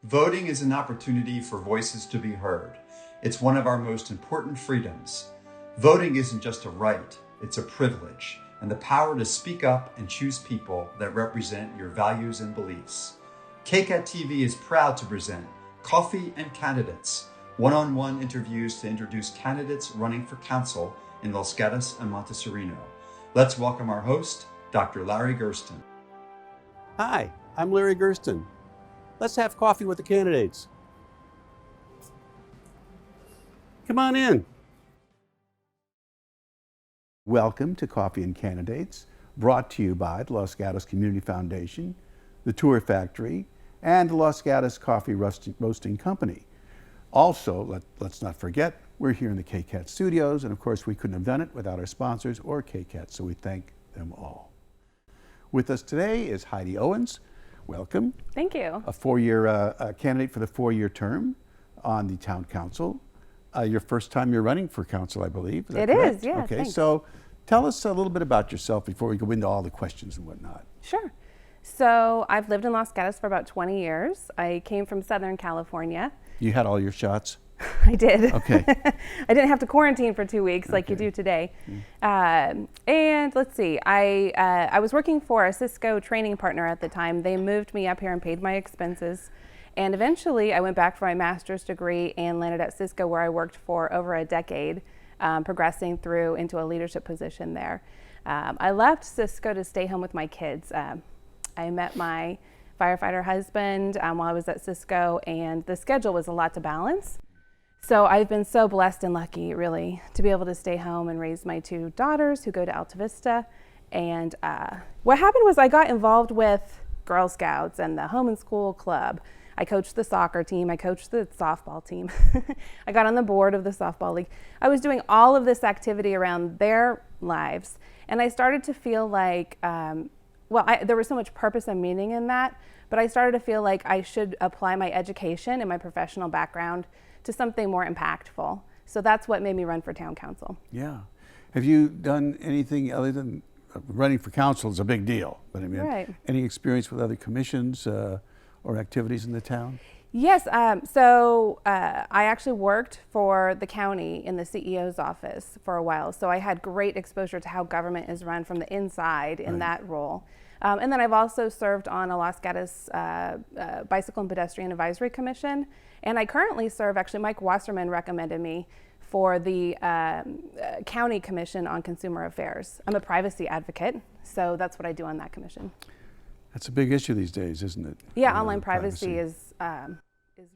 Voting is an opportunity for voices to be heard. It's one of our most important freedoms. Voting isn't just a right, it's a privilege, and the power to speak up and choose people that represent your values and beliefs. KCAT TV is proud to present Coffee&Candidates, one-on-one interviews to introduce candidates running for council in Los Gatos and Monte Sereno. Let's welcome our host, Dr. Larry Gerston. Hi, I'm Larry Gerston. Let's have coffee with the candidates. Come on in. Welcome to Coffee&Candidates, brought to you by the Los Gatos Community Foundation, the Tour Factory, and the Los Gatos Coffee Roasting Company. Also, let's not forget, we're here in the KCAT studios, and of course we couldn't have done it without our sponsors or KCAT, so we thank them all. With us today is Heidi Owens. Welcome. Thank you. A four-year candidate for the four-year term on the town council. Your first time you're running for council, I believe. Is that correct? Is, yeah. Okay, thanks. so tell us a little bit about yourself before we go into all the questions and whatnot. Sure. So I've lived in Los Gatos for about 20 years. I came from Southern California. You had all your shots? I did. Okay. I didn't have to quarantine for 2 weeks like you do today. And let's see, I was working for a Cisco training partner at the time. They moved me up here and paid my expenses. And eventually I went back for my master's degree and landed at Cisco, where I worked for over a decade, progressing through into a leadership position there. I left Cisco to stay home with my kids. I met my firefighter husband while I was at Cisco, and the schedule was a lot to balance. So I've been so blessed and lucky, really, to be able to stay home and raise my two daughters who go to Alta Vista. And what happened was I got involved with Girl Scouts and the Home and School Club. I coached the soccer team. I coached the softball team. I got on the board of the softball league. I was doing all of this activity around their lives. And I started to feel like, there was so much purpose and meaning in that, but I started to feel like I should apply my education and my professional background to something more impactful. So that's what made me run for town council. Yeah. Have you done anything other than running for council is a big deal, but I mean, Right. Any experience with other commissions or activities in the town? Yes, I actually worked for the county in the CEO's office for a while. So I had great exposure to how government is run from the inside in that role. And then I've also served on a Los Gatos Bicycle and Pedestrian Advisory Commission. And I currently serve, actually Mike Wasserman recommended me for the County Commission on Consumer Affairs. I'm a privacy advocate, so that's what I do on that commission. That's a big issue these days, isn't it? Yeah, online privacy is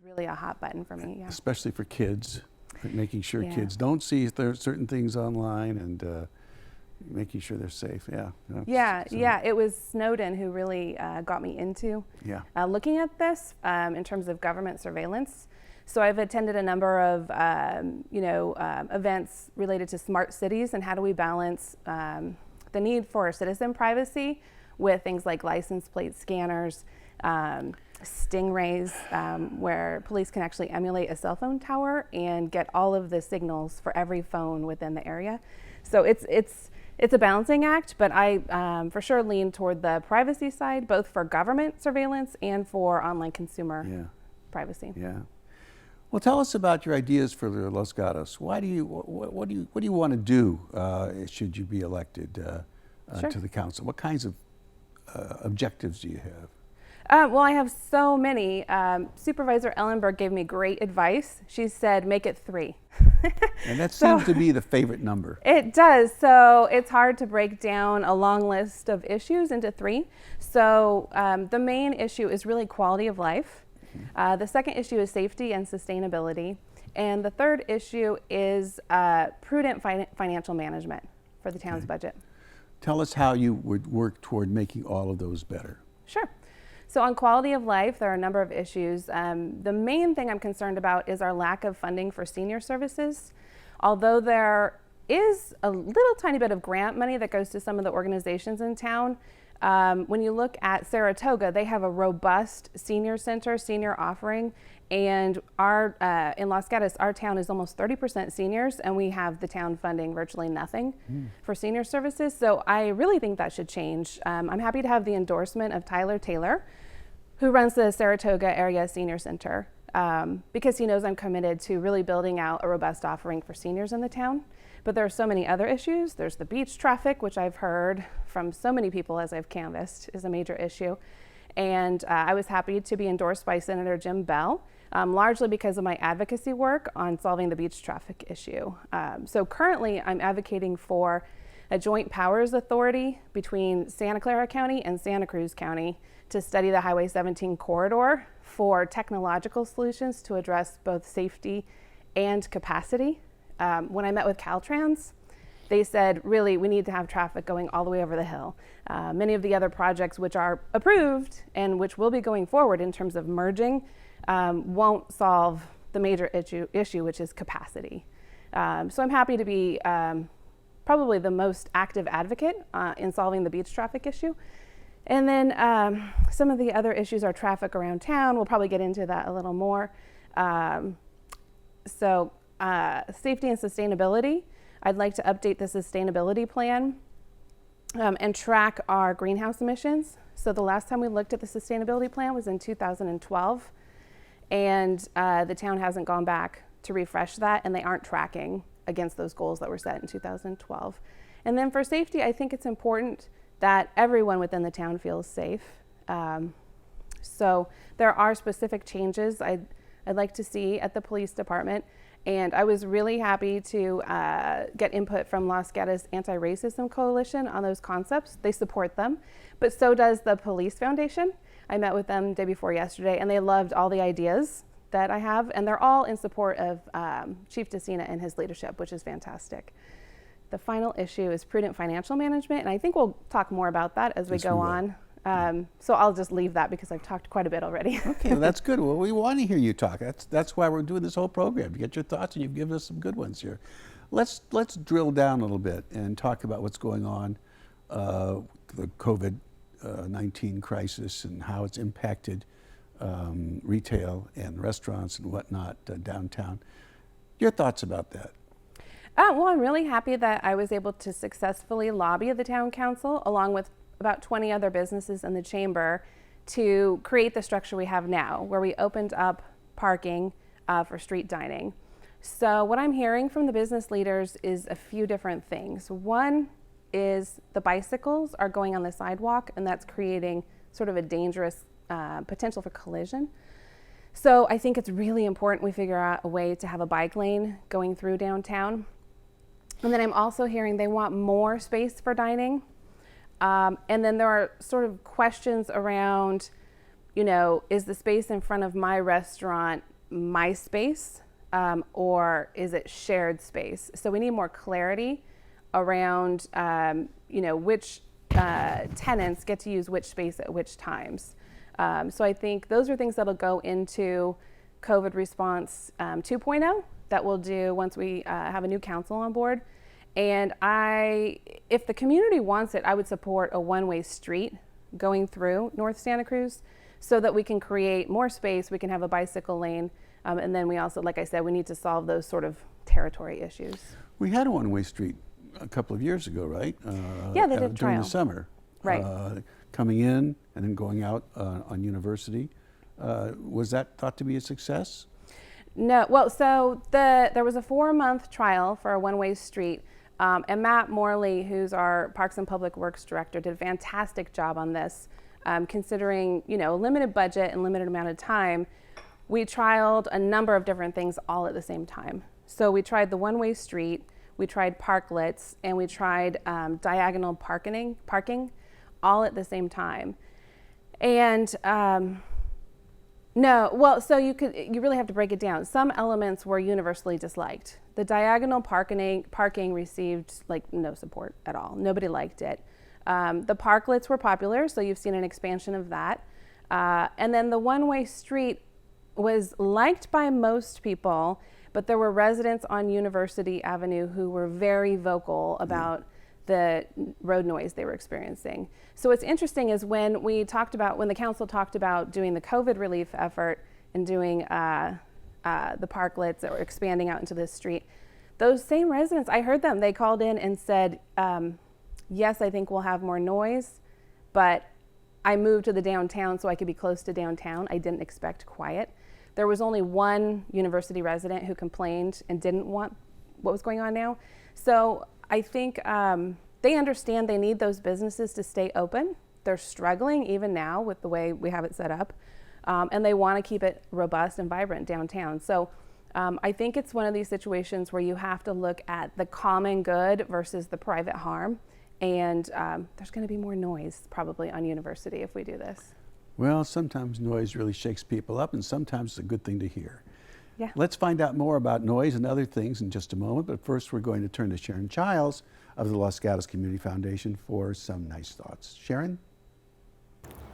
really a hot button for me. Yeah. Especially for kids, making sure kids don't see certain things online and making sure they're safe. Yeah. It was Snowden who really got me into looking at this in terms of government surveillance. So I've attended a number of events related to smart cities and how do we balance the need for citizen privacy with things like license plate scanners, stingrays, where police can actually emulate a cell phone tower and get all of the signals for every phone within the area. So it's a balancing act, but I for sure lean toward the privacy side, both for government surveillance and for online consumer privacy. Yeah. Well, tell us about your ideas for Los Gatos. What do you want to do should you be elected to the council? What kinds of objectives do you have? Well, I have so many. Supervisor Ellenberg gave me great advice. She said, make it 3. And that seems to be the favorite number. It does. So it's hard to break down a long list of issues into 3. So the main issue is really quality of life. The second issue is safety and sustainability. And the third issue is prudent financial management for the town's budget. Tell us how you would work toward making all of those better. Sure. So on quality of life, there are a number of issues. The main thing I'm concerned about is our lack of funding for senior services. Although there is a little tiny bit of grant money that goes to some of the organizations in town, when you look at Saratoga, they have a robust senior center, senior offering, and in Los Gatos, our town is almost 30% seniors, and we have the town funding virtually nothing for senior services. So I really think that should change. I'm happy to have the endorsement of Tyler Taylor, who runs the Saratoga Area Senior Center, because he knows I'm committed to really building out a robust offering for seniors in the town. But there are so many other issues. There's the beach traffic, which I've heard from so many people as I've canvassed is a major issue. And I was happy to be endorsed by Senator Jim Bell, largely because of my advocacy work on solving the beach traffic issue. So currently I'm advocating for a joint powers authority between Santa Clara County and Santa Cruz County to study the Highway 17 corridor for technological solutions to address both safety and capacity. When I met with Caltrans, they said, really, we need to have traffic going all the way over the hill. Many of the other projects which are approved and which will be going forward in terms of merging won't solve the major issue, which is capacity. So I'm happy to be probably the most active advocate in solving the beach traffic issue. And then some of the other issues are traffic around town. We'll probably get into that a little more. Safety and sustainability. I'd like to update the sustainability plan and track our greenhouse emissions. So the last time we looked at the sustainability plan was in 2012, and the town hasn't gone back to refresh that, and they aren't tracking against those goals that were set in 2012. And then for safety, I think it's important that everyone within the town feels safe. So there are specific changes I'd like to see at the police department. And I was really happy to get input from Los Gatos Anti-Racism Coalition on those concepts. They support them, but so does the Police Foundation. I met with them the day before yesterday, and they loved all the ideas that I have, and they're all in support of Chief DeCina and his leadership, which is fantastic. The final issue is prudent financial management, and I think we'll talk more about that as we go on. So I'll just leave that because I've talked quite a bit already. Okay, well, that's good. Well, we want to hear you talk. That's why we're doing this whole program, to get your thoughts, and you've given us some good ones here. Let's drill down a little bit and talk about what's going on, the COVID-19 crisis and how it's impacted retail and restaurants and whatnot downtown. Your thoughts about that? Well, I'm really happy that I was able to successfully lobby the town council along with about 20 other businesses in the chamber to create the structure we have now, where we opened up parking for street dining. So what I'm hearing from the business leaders is a few different things. One is the bicycles are going on the sidewalk, and that's creating sort of a dangerous potential for collision. So I think it's really important we figure out a way to have a bike lane going through downtown. And then I'm also hearing they want more space for dining. And then there are sort of questions around, is the space in front of my restaurant my space, or is it shared space? So we need more clarity around, which tenants get to use which space at which times. So I think those are things that'll go into COVID response 2.0 that we'll do once we have a new council on board. And if the community wants it, I would support a one-way street going through North Santa Cruz so that we can create more space, we can have a bicycle lane, and then we also, like I said, we need to solve those sort of territory issues. We had a one-way street a couple of years ago, right? Yeah, they did during trial. the summer. Right. Coming in and then going out on University. Was that thought to be a success? No, well, so there was a 4-month trial for a one-way street. And Matt Morley, who's our Parks and Public Works Director, did a fantastic job on this. Considering, a limited budget and limited amount of time, we trialed a number of different things all at the same time. So we tried the one-way street, we tried parklets, and we tried diagonal parking all at the same time. And so you really have to break it down. Some elements were universally disliked. The diagonal parking received no support at all. Nobody liked it. The parklets were popular, so you've seen an expansion of that. And then the one-way street was liked by most people, but there were residents on University Avenue who were very vocal about the road noise they were experiencing. So what's interesting is when the council talked about doing the COVID relief effort and doing the parklets or expanding out into the street, those same residents, I heard them, they called in and said, yes, I think we'll have more noise, but I moved to the downtown so I could be close to downtown. I didn't expect quiet. There was only one university resident who complained and didn't want what was going on now. So I think they understand they need those businesses to stay open. They're struggling even now with the way we have it set up. And they want to keep it robust and vibrant downtown. So I think it's one of these situations where you have to look at the common good versus the private harm. And there's going to be more noise probably on university if we do this. Well, sometimes noise really shakes people up, and sometimes it's a good thing to hear. Yeah. Let's find out more about noise and other things in just a moment, but first we're going to turn to Sharon Childs of the Los Gatos Community Foundation for some nice thoughts. Sharon?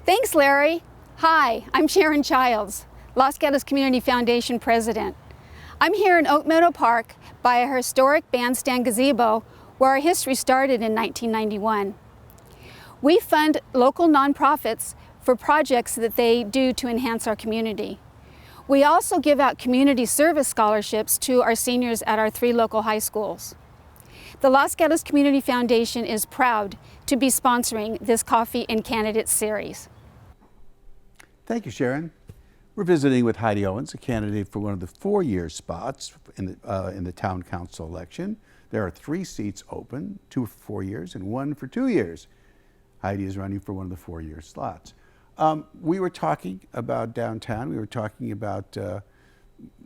Thanks, Larry. Hi, I'm Sharon Childs, Los Gatos Community Foundation President. I'm here in Oak Meadow Park by a historic bandstand gazebo where our history started in 1991. We fund local nonprofits for projects that they do to enhance our community. We also give out community service scholarships to our seniors at our 3 local high schools. The Los Gatos Community Foundation is proud to be sponsoring this Coffee and Candidates series. Thank you, Sharon. We're visiting with Heidi Owens, a candidate for one of the 4-year spots in the town council election. There are 3 seats open, 2 for 4 years and 1 for 2 years. Heidi is running for one of the 4-year slots. We were talking about downtown. We were talking about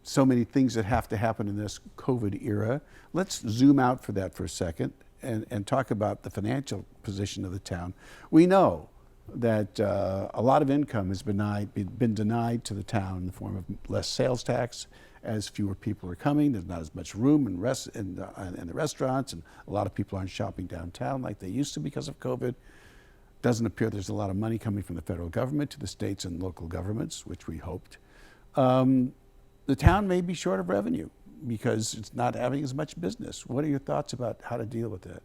so many things that have to happen in this COVID era. Let's zoom out for that for a second and talk about the financial position of the town. We know that a lot of income has been denied to the town in the form of less sales tax, as fewer people are coming. There's not as much room in the restaurants, and a lot of people aren't shopping downtown like they used to because of COVID. Doesn't appear there's a lot of money coming from the federal government to the states and local governments, which we hoped. The town may be short of revenue because it's not having as much business. What are your thoughts about how to deal with that?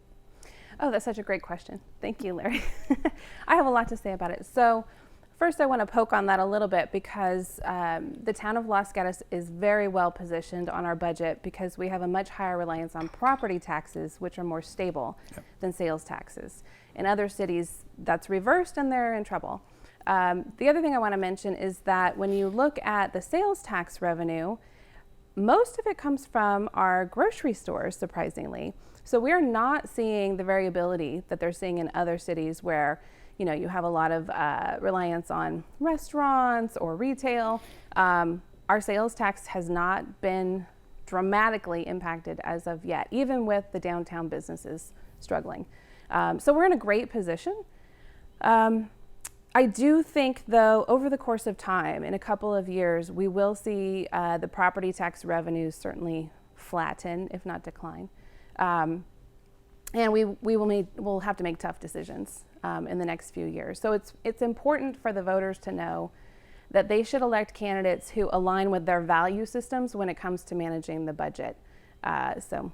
Oh, that's such a great question. Thank you, Larry. I have a lot to say about it. So first, I want to poke on that a little bit because the town of Los Gatos is very well positioned on our budget because we have a much higher reliance on property taxes, which are more stable than sales taxes. In other cities, that's reversed and they're in trouble. The other thing I want to mention is that when you look at the sales tax revenue, most of it comes from our grocery stores, surprisingly. So we're not seeing the variability that they're seeing in other cities where you have a lot of reliance on restaurants or retail. Our sales tax has not been dramatically impacted as of yet, even with the downtown businesses struggling. So we're in a great position. I do think, though, over the course of time, in a couple of years, we will see the property tax revenues certainly flatten, if not decline. And we'll have to make tough decisions in the next few years. So it's important for the voters to know that they should elect candidates who align with their value systems when it comes to managing the budget. So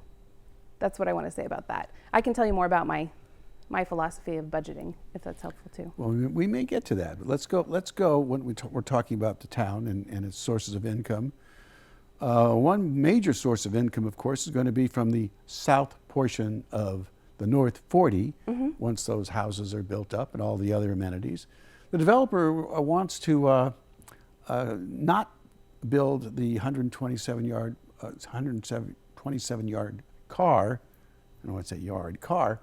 that's what I want to say about that. I can tell you more about my philosophy of budgeting, if that's helpful too. Well, we may get to that, but let's go when we're talking about the town and its sources of income. One major source of income, of course, is going to be from the south portion of the North 40, once those houses are built up and all the other amenities. The developer wants to not build the 127-yard car, I don't want to say yard, car,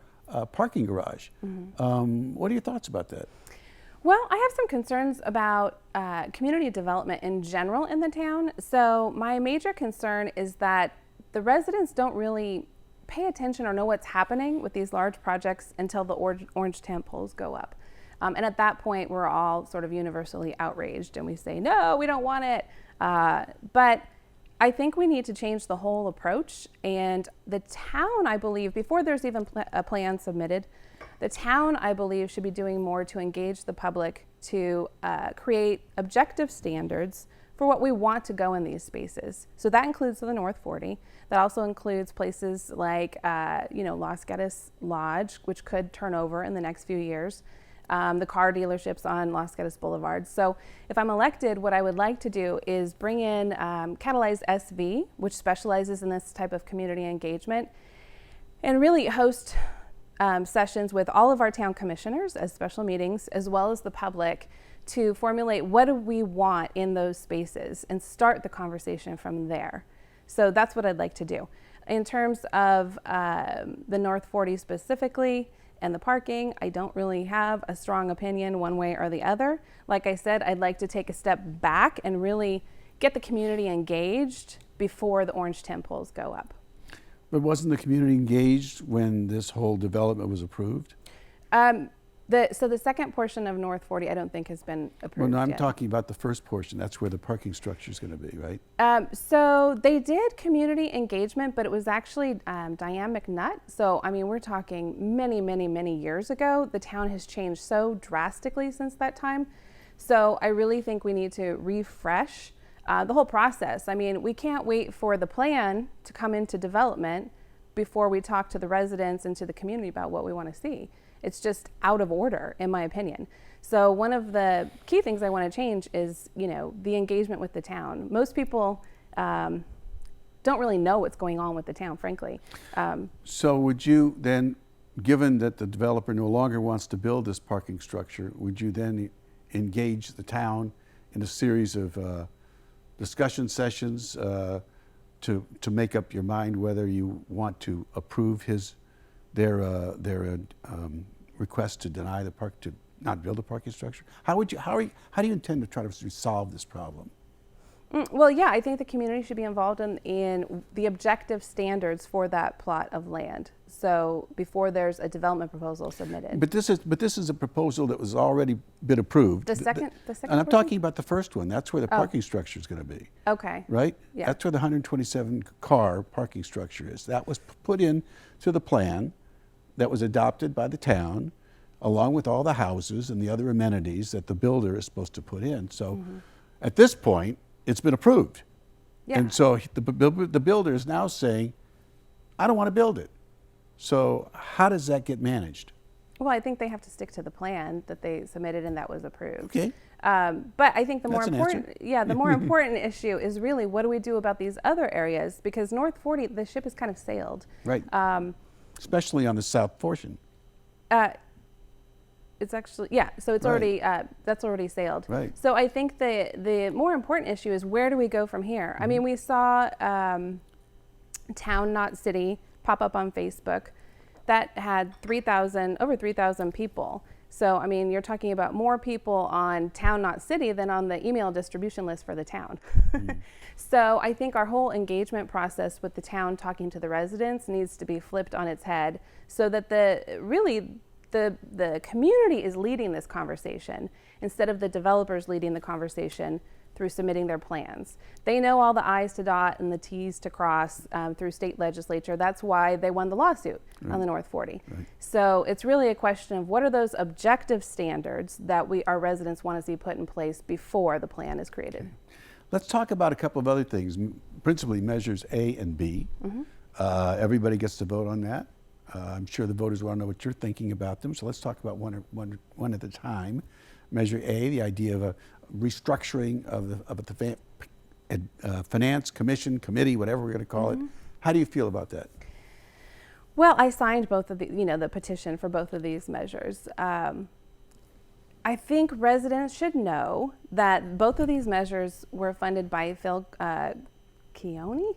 parking garage. What are your thoughts about that? Well, I have some concerns about community development in general in the town. So my major concern is that the residents don't really pay attention or know what's happening with these large projects until the orange tent poles go up. And at that point, we're all sort of universally outraged and we say, no, we don't want it. But I think we need to change the whole approach. And the town, I believe, before there's even a plan submitted, the town, I believe, should be doing more to engage the public to create objective standards for what we want to go in these spaces. So that includes the North 40. That also includes places like, Los Gatos Lodge, which could turn over in the next few years. The car dealerships on Los Gatos Boulevard. So if I'm elected, what I would like to do is bring in Catalyze SV, which specializes in this type of community engagement, and really host sessions with all of our town commissioners as special meetings, as well as the public, to formulate what do we want in those spaces and start the conversation from there. So that's what I'd like to do. In terms of the North 40 specifically and the parking, I don't really have a strong opinion one way or the other. Like I said, I'd like to take a step back and really get the community engaged before the orange tent poles go up. But wasn't the community engaged when this whole development was approved? So the second portion of North 40, I don't think has been approved Well, no, I'm yet. talking about the first portion. That's where the parking structure is going to be, right? So they did community engagement, but it was actually Diane McNutt. So, I mean, we're talking many, many, many years ago. The town has changed so drastically since that time. So I really think we need to refresh the whole process. I mean, we can't wait for the plan to come into development before we talk to the residents and to the community about what we want to see. It's just out of order, in my opinion. So one of the key things I want to change is, you know, the engagement with the town. Most people don't really know what's going on with the town, frankly. So would you then, given that the developer no longer wants to build this parking structure, would you then engage the town in a series of discussion sessions to make up your mind whether you want to approve their request to deny the park, to not build a parking structure? How do you intend to try to resolve this problem? Well, yeah, I think the community should be involved in the objective standards for that plot of land. So before there's a development proposal submitted. But this is a proposal that was already been approved. The second and I'm portion? talking about the first one. That's where the parking structure is going to be. Okay. Right? Yeah. That's where the 127 car parking structure is. That was put in to the plan that was adopted by the town, along with all the houses and the other amenities that the builder is supposed to put in. So at this point, it's been approved. Yeah. And so the builder is now saying, I don't want to build it. So how does that get managed? Well, I think they have to stick to the plan that they submitted and that was approved. Okay. But I think the more That's an important, answer. the more important issue is really what do we do about these other areas? Because North 40, the ship has kind of sailed. Right. Especially on the south portion. It's actually, yeah, so it's Right. already, that's already sailed. Right. So I think the more important issue is where do we go from here? I mean, we saw Town Not City pop up on Facebook that had over 3,000 people. So, I mean, you're talking about more people on Town Not City than on the email distribution list for the town. So I think our whole engagement process with the town talking to the residents needs to be flipped on its head so that the community is leading this conversation instead of the developers leading the conversation through submitting their plans. They know all the I's to dot and the T's to cross through state legislature. That's why they won the lawsuit on the North 40. Right. So it's really a question of what are those objective standards that our residents want to see put in place before the plan is created. Okay. Let's talk about a couple of other things, principally measures A and B. Everybody gets to vote on that. I'm sure the voters want to know what you're thinking about them, so let's talk about one at a time. Measure A, the idea of a restructuring of the finance commission, committee, whatever we're going to call it. How do you feel about that? Well, I signed both of the petition for both of these measures. I think residents should know that both of these measures were funded by Phil Keone.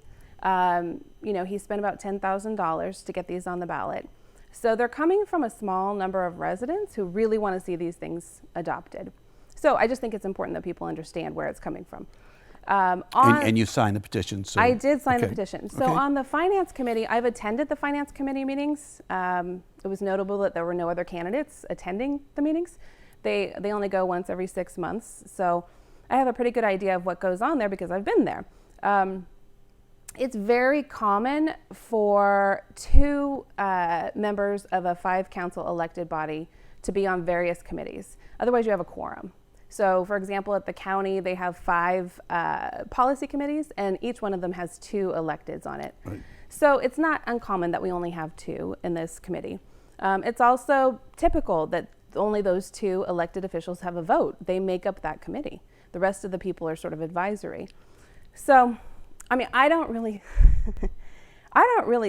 He spent about $10,000 to get these on the ballot. So they're coming from a small number of residents who really want to see these things adopted. So I just think it's important that people understand where it's coming from. And you signed the petition. So I did sign the petition. So Okay. on the Finance Committee, I've attended the Finance Committee meetings. It was notable that there were no other candidates attending the meetings. They only go once every 6 months. So I have a pretty good idea of what goes on there because I've been there. It's very common for 2 members of a 5-council elected body to be on various committees. Otherwise, you have a quorum. So, for example, at the county, they have 5 policy committees, and each one of them has 2 electeds on it. Right. So it's not uncommon that we only have 2 in this committee. It's also typical that only those 2 elected officials have a vote. They make up that committee. The rest of the people are sort of advisory. So, I mean, I don't really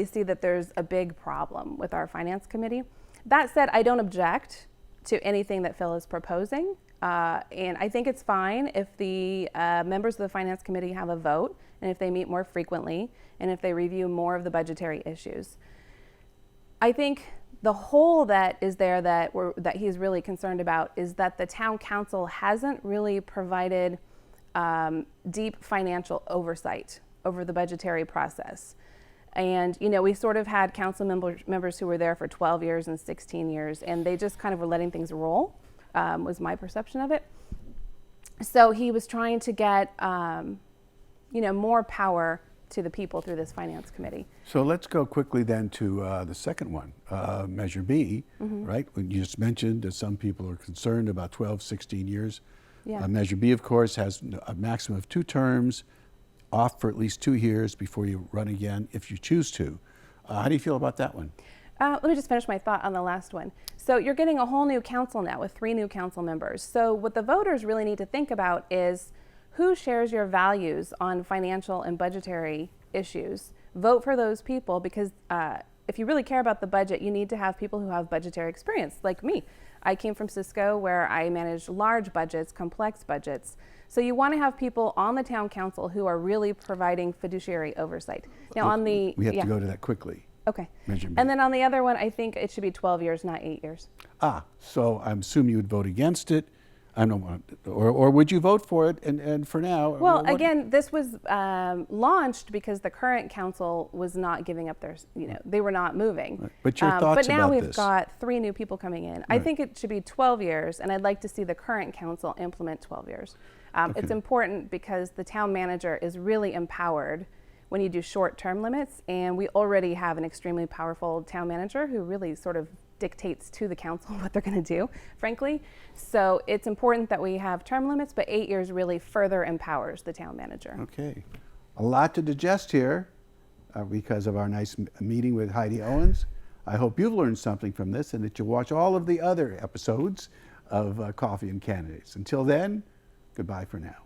see that there's a big problem with our finance committee. That said, I don't object to anything that Phil is proposing. And I think it's fine if the members of the Finance Committee have a vote, and if they meet more frequently, and if they review more of the budgetary issues. I think the hole that is there that he's really concerned about is that the town council hasn't really provided deep financial oversight over the budgetary process. And, you know, we sort of had council members who were there for 12 years and 16 years, and they just kind of were letting things roll, was my perception of it. So he was trying to get, you know, more power to the people through this finance committee. So let's go quickly then to the second one, Measure B, right? When you just mentioned that some people are concerned about 12, 16 years. Yeah. Measure B, of course, has a maximum of 2 terms, off for at least 2 years before you run again if you choose to. How do you feel about that one? Let me just finish my thought on the last one. So you're getting a whole new council now with 3 new council members. So what the voters really need to think about is who shares your values on financial and budgetary issues. Vote for those people, because if you really care about the budget, you need to have people who have budgetary experience, like me. I came from Cisco, where I managed large budgets, complex budgets. So you want to have people on the town council who are really providing fiduciary oversight. Now on the... We have to go to that quickly. Okay. Measure B. And then on the other one, I think it should be 12 years, not 8 years. So I'm assuming you would vote against it. I don't want, or would you vote for it? And for now, well, again, this was launched because the current council was not giving up their, you know, they were not moving. Right. But your thoughts about this? But now we've got 3 new people coming in. Right. I think it should be 12 years, and I'd like to see the current council implement 12 years. Okay. It's important because the town manager is really empowered when you do short-term limits, and we already have an extremely powerful town manager who really sort of dictates to the council what they're going to do, frankly. So it's important that we have term limits, but 8 years really further empowers the town manager. Okay. A lot to digest here because of our nice meeting with Heidi Owens. I hope you've learned something from this and that you'll watch all of the other episodes of Coffee and Candidates. Until then, goodbye for now.